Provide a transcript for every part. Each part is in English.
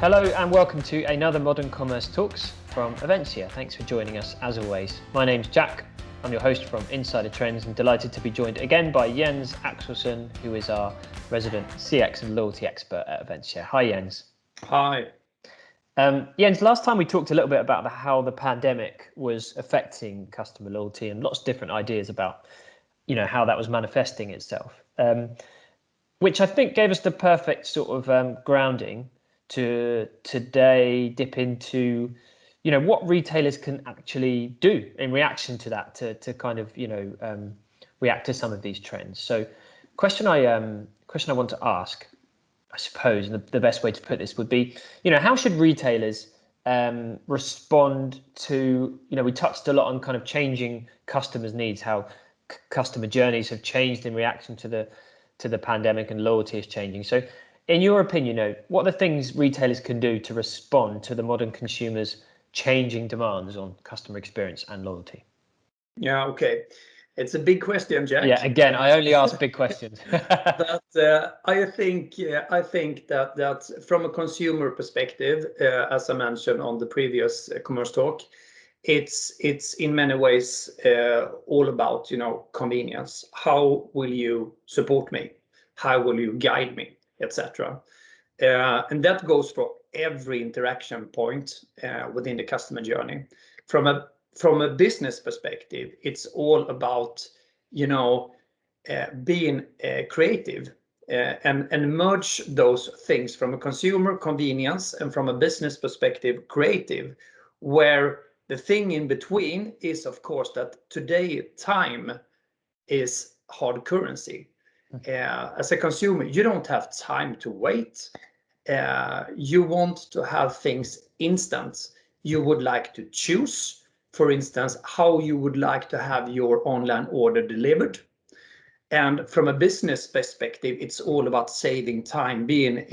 Hello and welcome to another Modern Commerce Talks from Avencia. Thanks for joining us as always. My name's Jack. I'm your host from Insider Trends and delighted to be joined again by Jens Axelsson, who is our resident CX and loyalty expert at Avencia. Hi Jens. Hi. Jens, last time we talked a little bit about how the pandemic was affecting customer loyalty and lots of different ideas about, how that was manifesting itself, which I think gave us the perfect sort of grounding to today dip into, what retailers can actually do in reaction to that, to kind of, react to some of these trends. So question I want to ask, I suppose, and the best way to put this would be, how should retailers respond to, we touched a lot on kind of changing customers' needs, how customer journeys have changed in reaction to the pandemic and loyalty is changing. So in your opinion, what are the things retailers can do to respond to the modern consumers' changing demands on customer experience and loyalty? Yeah, okay. It's a big question, Jack. Yeah, again, I only ask big questions. But I think that from a consumer perspective, as I mentioned on the previous commerce talk, it's in many ways all about convenience. How will you support me? How will you guide me, etc. And that goes for every interaction point within the customer journey. From a business perspective, it's all about being creative and merge those things from a consumer convenience and from a business perspective creative, where the thing in between is, of course, that today time is hard currency. As a consumer, you don't have time to wait. You want to have things instant. You would like to choose, for instance, how you would like to have your online order delivered. And from a business perspective, it's all about saving time, being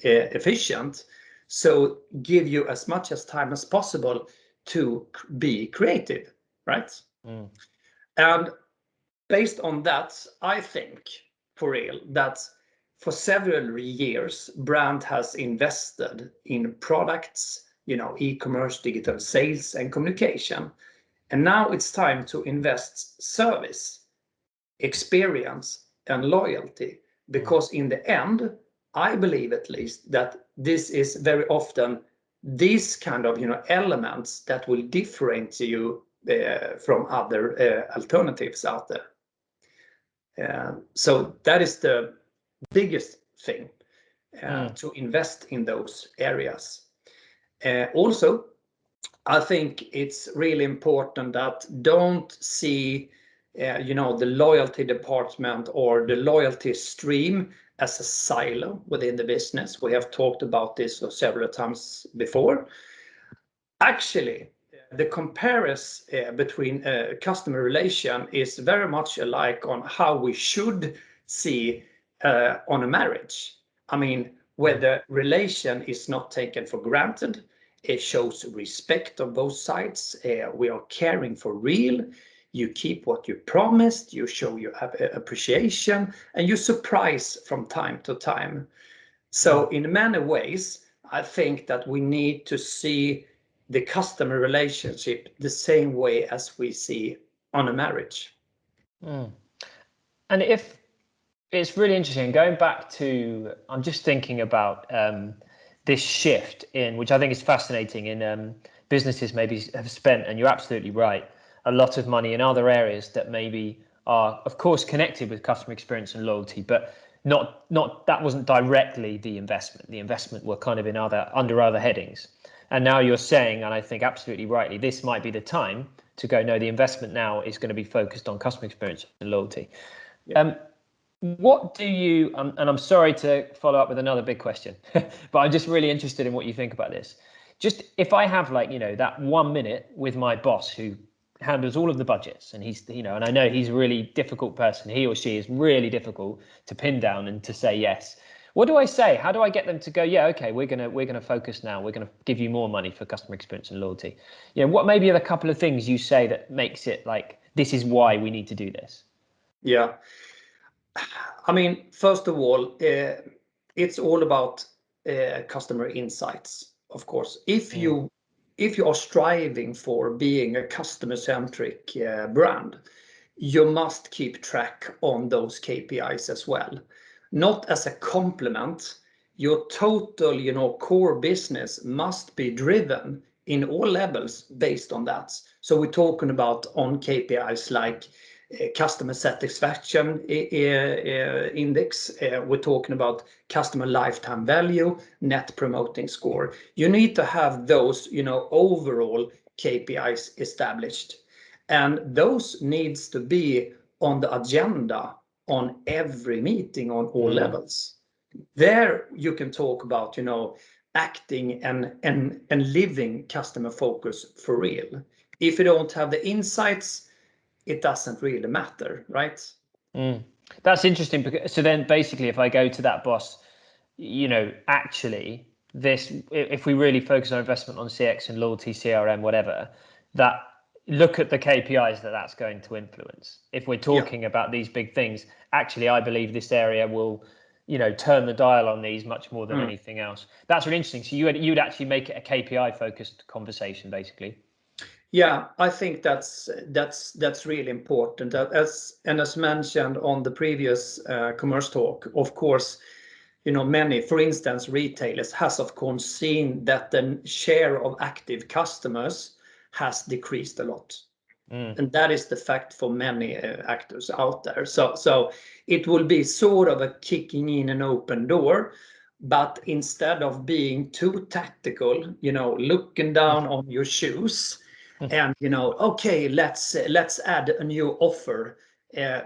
efficient. So give you as much as time as possible to be creative, right? And based on that, I think for real that for several years, brand has invested in products, e-commerce, digital sales and communication. And now it's time to invest service, experience and loyalty, because in the end, I believe at least that this is very often these kind of elements that will differentiate you from other alternatives out there. So that is the biggest thing, to invest in those areas. Also, I think it's really important that don't see the loyalty department or the loyalty stream as a silo within the business. We have talked about this several times before. Actually, the comparison between customer relation is very much alike on how we should see on a marriage. I mean, where the relation is not taken for granted, it shows respect on both sides. We are caring for real. You keep what you promised, you show you have appreciation, and you surprise from time to time. So in many ways, I think that we need to see the customer relationship the same way as we see on a marriage. And if it's really interesting, going back to, I'm just thinking about this shift in, which I think is fascinating, in businesses maybe have spent, and you're absolutely right, a lot of money in other areas that maybe are, of course, connected with customer experience and loyalty, but not that wasn't directly the investment. The investment were kind of in under other headings. And now you're saying, and I think absolutely rightly, this might be the time to go, no, the investment now is going to be focused on customer experience and loyalty. Yeah. What do you, and I'm sorry to follow up with another big question, but I'm just really interested in what you think about this. Just if I have that 1 minute with my boss who handles all of the budgets, and he's, and I know he's a really difficult person, he or she is really difficult to pin down and to say yes. What do I say? How do I get them to go, yeah, okay, we're gonna focus now. We're gonna give you more money for customer experience and loyalty. What maybe are the couple of things you say that makes it like, this is why we need to do this? Yeah. I mean, first of all, it's all about customer insights, of course. If you are striving for being a customer-centric brand, you must keep track on those KPIs as well. Not as a complement. Your total, core business must be driven in all levels based on that. So we're talking about on KPIs like customer satisfaction index. We're talking about customer lifetime value, net promoting score. You need to have those, overall KPIs established. And those needs to be on the agenda on every meeting on all levels. There you can talk about, acting and living customer focus for real. If you don't have the insights, it doesn't really matter, right? That's interesting. Because, so then basically if I go to that boss, actually if we really focus our investment on CX and loyalty, CRM, whatever, that look at the KPIs that's going to influence. If we're talking about these big things, actually, I believe this area will, turn the dial on these much more than anything else. That's really interesting. So you'd actually make it a KPI focused conversation, basically. Yeah, I think that's really important. As mentioned on the previous commerce talk, of course, many, for instance, retailers has of course seen that the share of active customers has decreased a lot. And that is the fact for many actors out there. So it will be sort of a kicking in an open door, but instead of being too tactical, looking down on your shoes and, okay, let's add a new offer.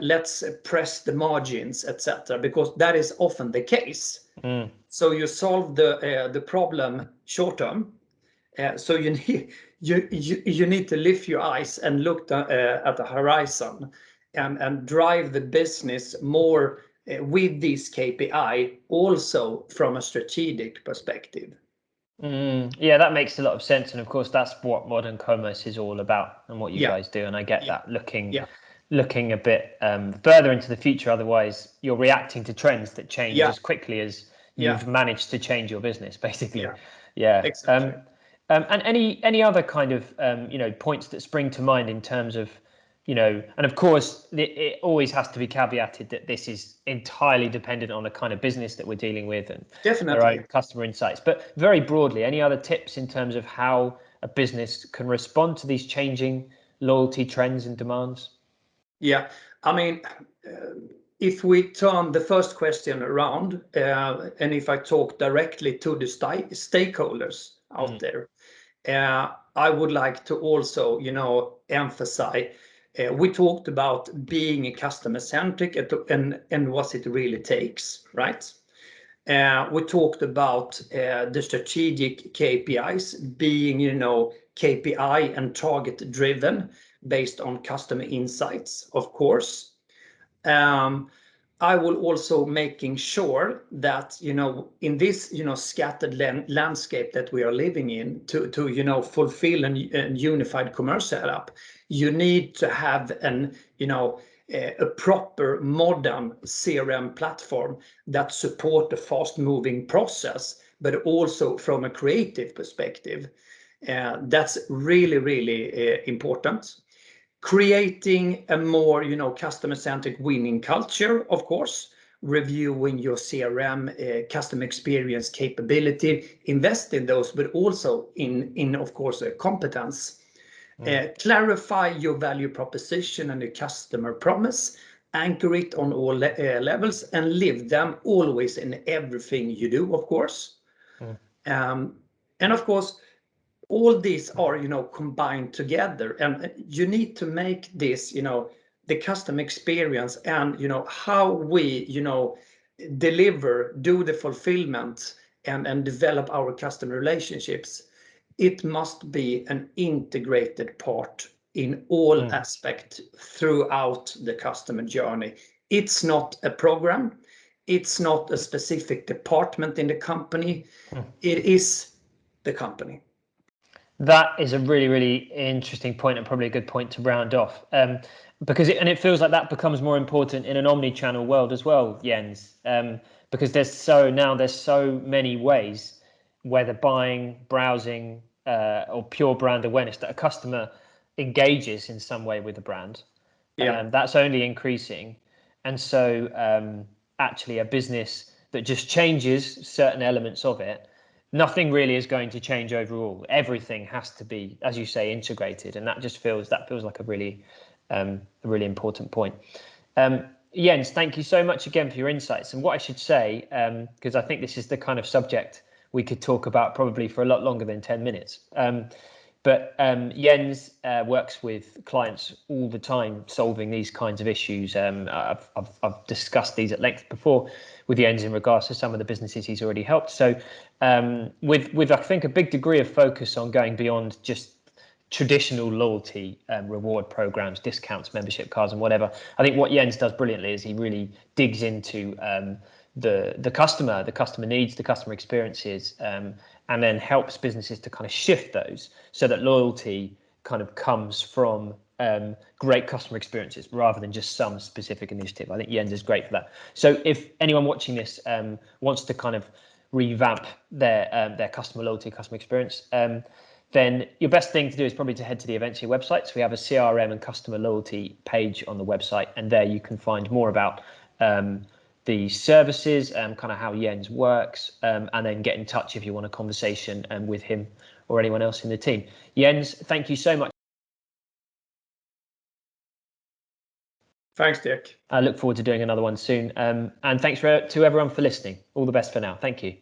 Let's press the margins, etc., because that is often the case. So you solve the problem short term. So you need to lift your eyes and look at the horizon and drive the business more with this KPI also from a strategic perspective. Yeah, that makes a lot of sense. And of course, that's what modern commerce is all about and what you guys do. And I get that looking a bit further into the future. Otherwise, you're reacting to trends that change as quickly as you've managed to change your business, basically. Exactly. And any other kind of points that spring to mind in terms of and of course it always has to be caveated that this is entirely dependent on the kind of business that we're dealing with and their own customer insights. But very broadly, any other tips in terms of how a business can respond to these changing loyalty trends and demands? Yeah, I mean, if we turn the first question around, and if I talk directly to the stakeholders out there, I would like to also, emphasize. We talked about being a customer-centric and what it really takes, right? We talked about the strategic KPIs being, KPI and target-driven based on customer insights, of course. I will also making sure that, in this, scattered landscape that we are living in to fulfill a unified commerce setup, you need to have a proper modern CRM platform that support the fast moving process, but also from a creative perspective. That's really, really important. Creating a more, customer-centric winning culture, of course, reviewing your CRM, customer experience capability, invest in those, but also in of course, competence. Clarify your value proposition and your customer promise, anchor it on all levels, and live them always in everything you do, of course. And of course, all these are, combined together, and you need to make this, the customer experience and, how we, deliver, do the fulfillment and develop our customer relationships. It must be an integrated part in all aspects throughout the customer journey. It's not a program. It's not a specific department in the company. It is the company. That is a really, really interesting point and probably a good point to round off. And because it feels like that becomes more important in an omni-channel world as well, Jens, because there's so many ways, whether buying, browsing, or pure brand awareness, that a customer engages in some way with the brand. That's only increasing. And so actually a business that just changes certain elements of it, nothing really is going to change overall. Everything has to be, as you say, integrated, and that feels like a really important point. Jens, thank you so much again for your insights. And what I should say, because I think this is the kind of subject we could talk about probably for a lot longer than 10 minutes. But Jens works with clients all the time solving these kinds of issues. I've discussed these at length before with Jens in regards to some of the businesses he's already helped. So with I think a big degree of focus on going beyond just traditional loyalty reward programs, discounts, membership cards, and whatever. I think what Jens does brilliantly is he really digs into the customer needs, the customer experiences, and then helps businesses to kind of shift those so that loyalty kind of comes from great customer experiences rather than just some specific initiative. I think Jens is great for that. So if anyone watching this wants to kind of revamp their customer loyalty, customer experience, then your best thing to do is probably to head to the Eventia website. So we have a CRM and customer loyalty page on the website, and there you can find more about the services and kind of how Jens works, and then get in touch if you want a conversation with him or anyone else in the team. Jens, thank you so much. Thanks, Dick. I look forward to doing another one soon. And thanks to everyone for listening. All the best for now. Thank you.